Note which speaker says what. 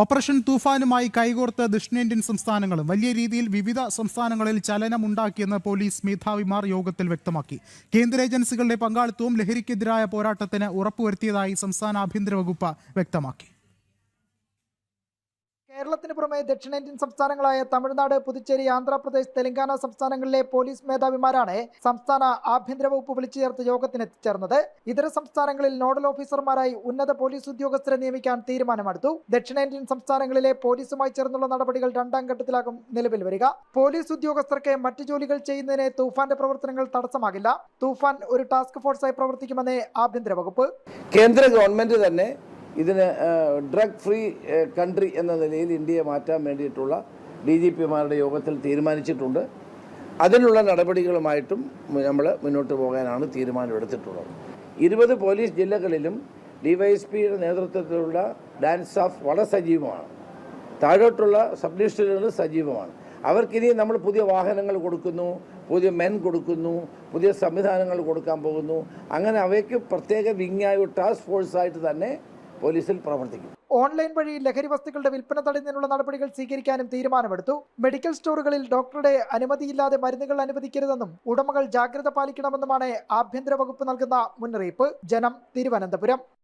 Speaker 1: Operation തൂഫാനുമായി കൈകോർത്ത് ദക്ഷിണേന്ത്യൻ സംസ്ഥാനങ്ങളും വലിയ രീതിയിൽ വിവിധ സംസ്ഥാനങ്ങളിൽ ചലനമുണ്ടാക്കിയെന്ന് പോലീസ് മേധാവിമാർ യോഗത്തിൽ വ്യക്തമാക്കി. കേന്ദ്ര ഏജൻസികളുടെ പങ്കാളിത്തവും ലഹരിക്കെതിരായ പോരാട്ടത്തിന് ഉറപ്പുവരുത്തിയതായി സംസ്ഥാന ആഭ്യന്തര വകുപ്പ് വ്യക്തമാക്കി.
Speaker 2: കേരളത്തിന് പുറമെ ദക്ഷിണേന്ത്യൻ സംസ്ഥാനങ്ങളായ തമിഴ്നാട്, പുതുച്ചേരി, ആന്ധ്രാപ്രദേശ്, തെലങ്കാന സംസ്ഥാനങ്ങളിലെ പോലീസ് മേധാവിമാരാണ് സംസ്ഥാന ആഭ്യന്തര വകുപ്പ് വിളിച്ചു ചേർത്ത് യോഗത്തിന് എത്തിച്ചേർന്നത്. ഇതര സംസ്ഥാനങ്ങളിൽ നോഡൽ ഓഫീസർമാരായി ഉന്നത പോലീസ് ഉദ്യോഗസ്ഥരെ നിയമിക്കാൻ തീരുമാനമെടുത്തു. ദക്ഷിണേന്ത്യൻ സംസ്ഥാനങ്ങളിലെ പോലീസുമായി ചേർന്നുള്ള നടപടികൾ രണ്ടാം ഘട്ടത്തിലാകും നിലവിൽ വരിക. പോലീസ് ഉദ്യോഗസ്ഥർക്ക് മറ്റു ജോലികൾ ചെയ്യുന്നതിന് തൂഫാന്റെ പ്രവർത്തനങ്ങൾ തടസ്സമാകില്ല. തൂഫാൻ ഒരു ടാസ്ക് ഫോഴ്സായി പ്രവർത്തിക്കുമെന്ന് ആഭ്യന്തര വകുപ്പ്.
Speaker 3: കേന്ദ്ര ഗവൺമെന്റ് തന്നെ ഇതിന് ഡ്രഗ് ഫ്രീ കൺട്രി എന്ന നിലയിൽ ഇന്ത്യയെ മാറ്റാൻ വേണ്ടിയിട്ടുള്ള DGPമാരുടെ യോഗത്തിൽ തീരുമാനിച്ചിട്ടുണ്ട്. അതിനുള്ള നടപടികളുമായിട്ടും നമ്മൾ മുന്നോട്ട് പോകാനാണ് തീരുമാനമെടുത്തിട്ടുള്ളത്. 20 പോലീസ് ജില്ലകളിലും DYSPയുടെ നേതൃത്വത്തിലുള്ള ഡാൻസ് ഓഫ് വളരെ സജീവമാണ്. താഴോട്ടുള്ള സബ് ഡിവിഷനുകൾ സജീവമാണ്. അവർക്കിനി നമ്മൾ പുതിയ വാഹനങ്ങൾ കൊടുക്കുന്നു, പുതിയ മെൻ കൊടുക്കുന്നു, പുതിയ സംവിധാനങ്ങൾ കൊടുക്കാൻ പോകുന്നു. അങ്ങനെ അവയ്ക്ക് പ്രത്യേക വിങ്ങായ ടാസ്ക് ഫോഴ്സായിട്ട് തന്നെ പോലീസിൽ പ്രവർത്തിക്കും.
Speaker 2: ഓൺലൈൻ വഴി ലഹരി വസ്തുക്കളുടെ വിൽപ്പന തടയുന്നതിനുള്ള നടപടികൾ സ്വീകരിക്കാനും തീരുമാനമെടുത്തു. മെഡിക്കൽ സ്റ്റോറുകളിൽ ഡോക്ടറുടെ അനുമതിയില്ലാതെ മരുന്നുകൾ അനുവദിക്കരുതെന്നും ഉടമകൾ ജാഗ്രത പാലിക്കണമെന്നുമാണ് ആഭ്യന്തര വകുപ്പ് നൽകുന്ന മുന്നറിയിപ്പ്. ജനം, തിരുവനന്തപുരം.